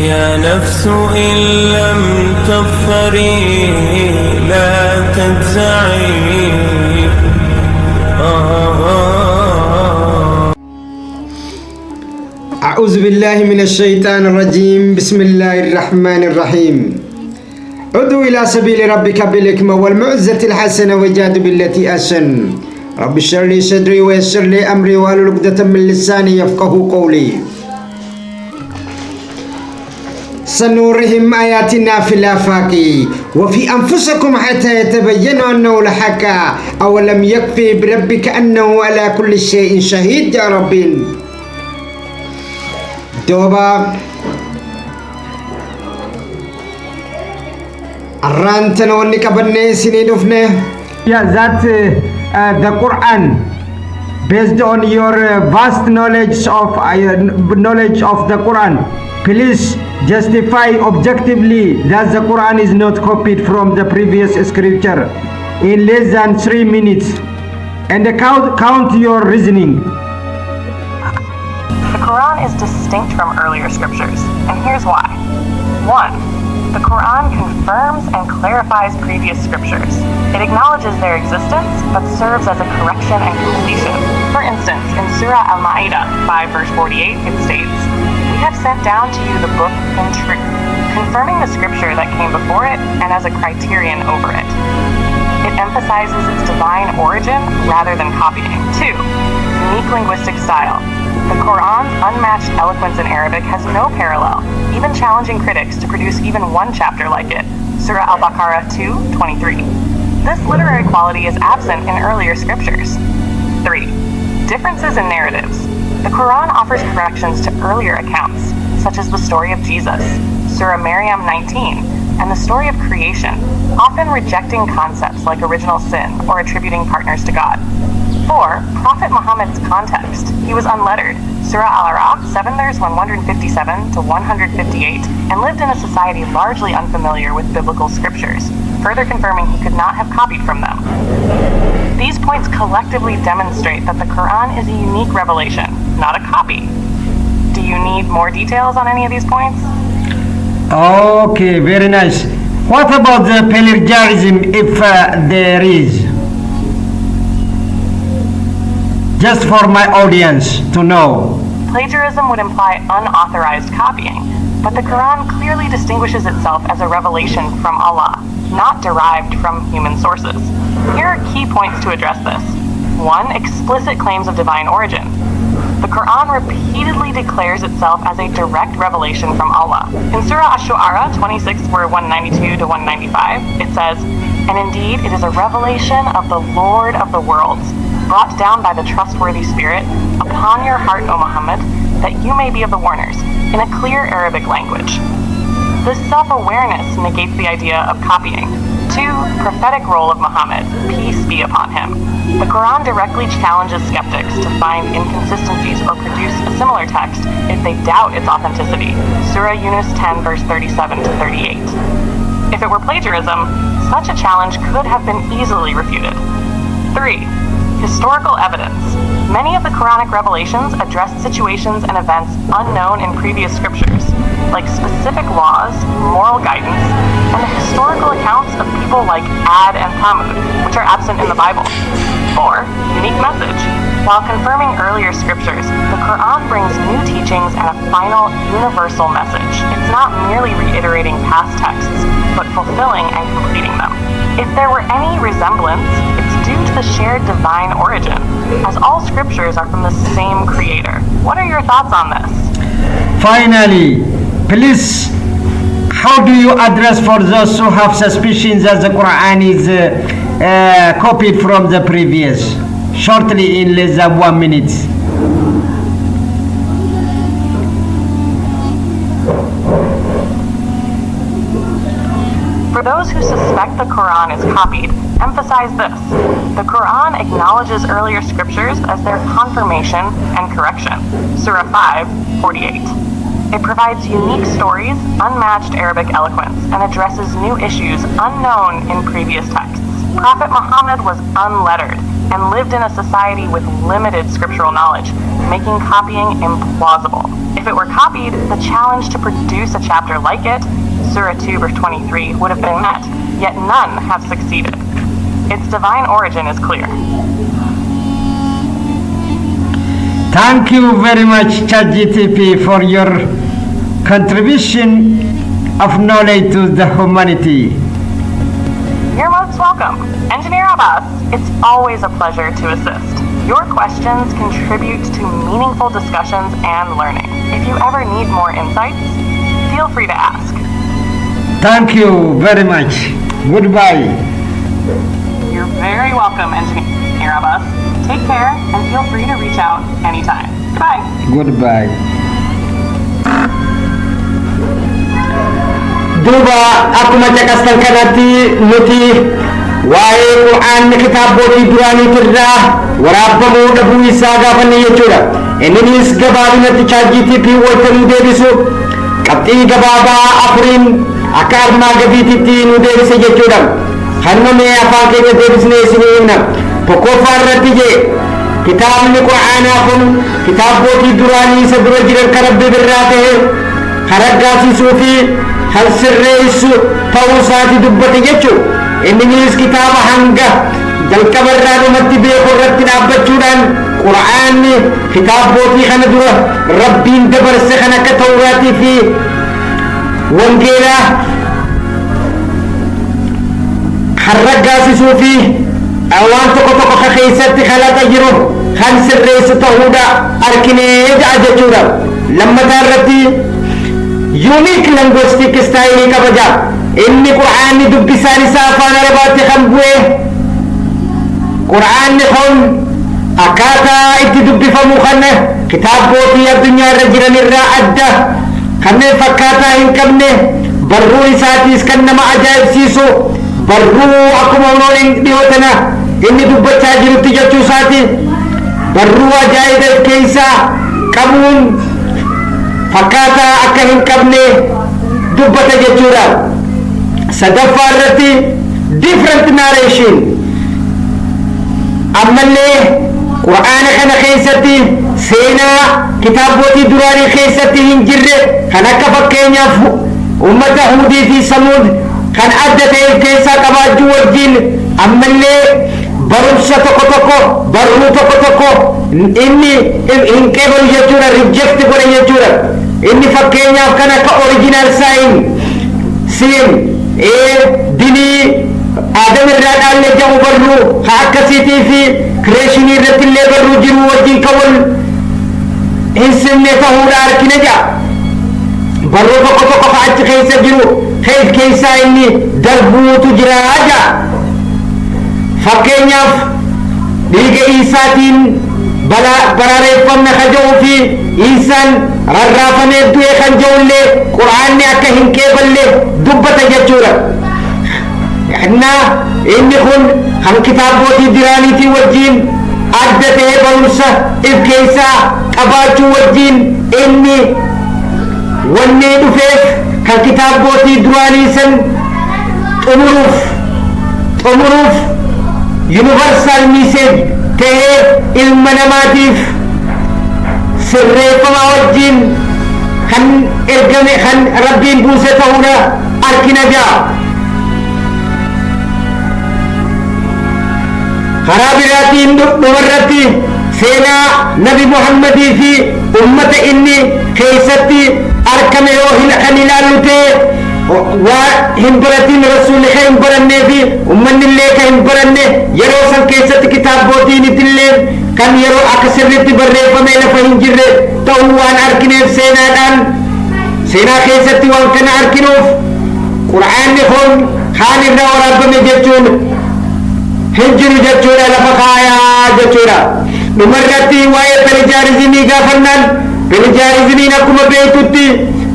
يا نفس إن لم تظفري لا تجزعي. أعوذ بالله من الشيطان الرجيم. بسم الله الرحمن الرحيم. ادعو إلى سبيل ربك بالحكمة والموعظة الحسنة وجادل بالتي أحسن. رب اشرح لي صدري ويسر لي أمري واحلل عقدة من لساني يفقهوا قولي. سنوريهم آياتنا في الآفاق وفي أنفسكم حتى يتبين أنه الحق أولم يكفي بربك أنه على كل شيء شهيد. يا رب دوبا أرانتنا ونك بني سنين دفنه. Yeah, that the Quran, based on your vast knowledge of the Quran, please justify objectively that the Quran is not copied from the previous scripture in less than 3 minutes, and count your reasoning. The Quran is distinct from earlier scriptures, and here's why. 1. The Quran confirms and clarifies previous scriptures. It acknowledges their existence, but serves as a correction and completion. For instance, in Surah Al-Ma'idah 5 verse 48, it states, "We have sent down to you the book in truth, confirming the scripture that came before it and as a criterion over it." It emphasizes its divine origin rather than copying. 2. Unique linguistic style. The Quran's unmatched eloquence in Arabic has no parallel, even challenging critics to produce even one chapter like it. Surah Al-Baqarah 2:23. This literary quality is absent in earlier scriptures. 3. Differences in narratives. The Quran offers corrections to earlier accounts, such as the story of Jesus, Surah Maryam 19, and the story of creation, often rejecting concepts like original sin or attributing partners to God. 4. Prophet Muhammad's context. He was unlettered. Surah Al-Araf 7 verse 157 to 158, and lived in a society largely unfamiliar with biblical scriptures, further confirming he could not have copied from them. These points collectively demonstrate that the Quran is a unique revelation, not a copy. Do you need more details on any of these points? Okay, very nice. What about the plagiarism, if there is? Just for my audience to know. Plagiarism would imply unauthorized copying, but the Quran clearly distinguishes itself as a revelation from Allah, not derived from human sources. Here are key points to address this. 1. Explicit claims of divine origin. The Quran repeatedly declares itself as a direct revelation from Allah. In Surah Ash-Shu'ara 26 verse 192 to 195, it says, "And indeed it is a revelation of the Lord of the worlds, brought down by the trustworthy Spirit upon your heart, O Muhammad, that you may be of the warners, in a clear Arabic language." This self-awareness negates the idea of copying. 2. Prophetic role of Muhammad, peace be upon him. The Quran directly challenges skeptics to find inconsistencies or produce a similar text if they doubt its authenticity. Surah Yunus 10 verse 37 to 38. If it were plagiarism, such a challenge could have been easily refuted. 3. Historical evidence. Many of the Quranic revelations address situations and events unknown in previous scriptures, like specific laws, moral guidance, and the historical accounts of people like Ad and Thamud, which are absent in the Bible. 4. Unique message. While confirming earlier scriptures, the Quran brings new teachings and a final universal message. It's not merely reiterating past texts, but fulfilling and completing them. If there were any resemblance, it's due to the shared divine origin, as all scriptures are from the same creator. What are your thoughts on this? Finally, please, how do you address for those who have suspicions that the Quran is copied from the previous? Shortly, in less than 1 minute. For those who suspect the Quran is copied, emphasize this. The Quran acknowledges earlier scriptures as their confirmation and correction. Surah 5:48. It provides unique stories, unmatched Arabic eloquence, and addresses new issues unknown in previous texts. Prophet Muhammad was unlettered and lived in a society with limited scriptural knowledge, making copying implausible. If it were copied, the challenge to produce a chapter like it, Surah 2 verse 23, would have been met, yet none have succeeded. Its divine origin is clear. Thank you very much, ChatGTP, for your contribution of knowledge to the humanity. You're most welcome. Engineer Abbas, it's always a pleasure to assist. Your questions contribute to meaningful discussions and learning. If you ever need more insights, feel free to ask. Thank you very much. Goodbye. You're very welcome, Engineer Abbas. Take care and feel free to reach out anytime. Goodbye. Goodbye. Duba akkuma caqastan kanatti nuti waa'ee Qur'aanni kitaabotii duraaniitirraa waraabamuu dhabuu isaa gaafanne jechuudha. Innis gabaabinatti ChatGTP wayita nu deebisu qabxii gabaabaa afuriin akka armaa gadiititti nu deebise jechuudha. Kanuma mee afaan keenya deebisnee isinii himna. Tokkoffaa irratti jee kitaabni Qur'aanaa kun kitaabotii duraanii isa dura jiran kan Rabbi birraa ta'e kan raggaasisuu fi kan sirreessu ta'uu isaati dubbate jechuudha. Innis kitaaba hanga jalqaba irraa dhumatti beeku irratti dhaabbachuudhaan Qur'aanni kitaabotii kana dura Rabbiin dabarse kan akka Tawraatii fi Wangeelaa kan raggaasisuu fi waan tokko tokko ka keessatti kalaqa jiru kan sirreessu ta'uudha arginee ja'a jechuudha. Lammataa irratti unique linguistic style kabaja. Inni Qur'aanni dubbisaan isaa afaan Arabaatti kan bu'e Qur'aanni kun akkaataa itti dubbifamu kan kitaabotii addunyaa irra jiran irraa adda kanneen fakkaataa hin qabne barruu isaatiis kan nama ajaa'ibsiisu barruu akkuma unoon dhiyootana inni dubbachaa jirutti jechuu isaati barruu ajaa'iba keessaa qabuun fakkaataa akka hin qabne dubbata jechuudha. Sadaffaa irratti different narration ammallee Qur'aana kana keessatti seenaa kitaabotii duraanii keessatti hin jirre kan akka fakkeenyaaf ummata Huudii fi Samuud kan adda ta'e keessaa qabaachuu wajjin ammallee barumsa tokko tokko barruu tokko tokko inni hin qeebalu jechuudha reject godhe jechuudha. Inni fakkeenyaaf kan akka original sin dinii Adam irraa dhaalle jedhu barruu haa akkasiitii fi kireeshinii irratti illee barruu jiru wajjin kan wal hin simne ta'uudha argina jira. Barruu tokko tokko ka achi keessa jiru keessaa inni darbuutu jira jira. Fakkeenyaaf dhiiga Iisaatiin baraareeffamna kan jedhuu fi Iisaan rarraafamee du'e kan jedhullee Qur'aanni akka hin qeeballe dubbata jechuudha. Inni kun kan kitaabotii duraaniitii wajjin adda ta'ee barumsa if keessaa qabaachuu wajjin inni wanni dhufeef kan kitaabotii duraanii san xumuruuf universal message ta'ee ilma namaatiif sirreeffama wajjin kan ergame kan Rabbiin buuse ta'uudha argina jira. karaa biraatiin dhumarratti seenaa Nabi Muhammadii fi ummata inni keessatti argame yoo kan ilaallu ta'e waa hin baratiin rasuulli kan hin barannee fi ummanni illee kan hin baranne yeroo san keessatti kitaabotiin illee kan yeroo akka sirriitti barreeffamee lafa hin jirre ta'uu waan argineef seenaa keessatti waan kana arginuuf Qur'aanni kun kaan irraa waraabame jechuun hin jiru jechuudha lafa kaayaa jechuudha. Dhumarratti waa'ee plagiarizimii gaafannaan plagiarizimiin akkuma beektutti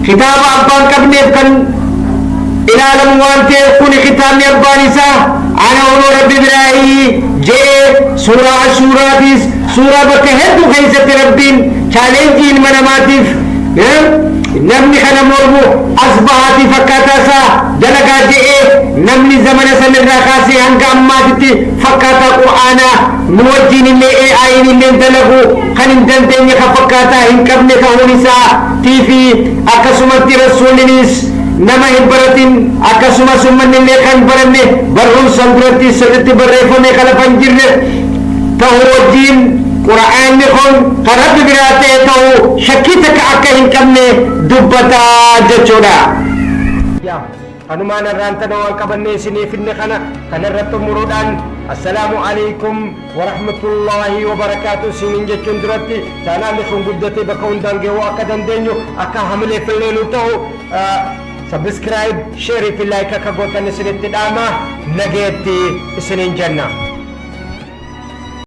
kitaaba abbaan qabneef kan ilaalamu waan ta'eef kun kitaabni abbaan isaa ana onoo Rabbi biraayii jedhee suuraa Ashuuraatis suuraa bakka hedduu keessatti Rabbiin chaalenjii ilma namaatiif namni kana mormu asbaha في فكاتاسا دلقا جئي نمني زمن سن الرخاسي هنگا أماتي فكاتا قرآنا نوجين اللي آيين اللي دلقو خنين دلدين يخفكاتا هنكبني كهونيسا تيفي أكسمت رسول نيس nama hibaratin akkasuma summanillee kan baranne barumsa duratti sirritti barreeffame kalafan jirre ta'uu wajjiin qura'aanni kun kan rabbi biraa ta'e ta'uu shakkii takka akka hin qabne dubbataa jechuudha. Anumaan irraan tana waan qabanne isiniif inni kanarratti umuruudhaan assalaamu alaykum wa rahmatullahi wa barakaatu isiniin jechuun duratti chaanaalli kun guddatee bakka hundaan gahuu akka dandeenyu akka hamileef illee nu ta'u subscribe share fi like akka gootan isinitti dhaama nageetti isiniin jenna.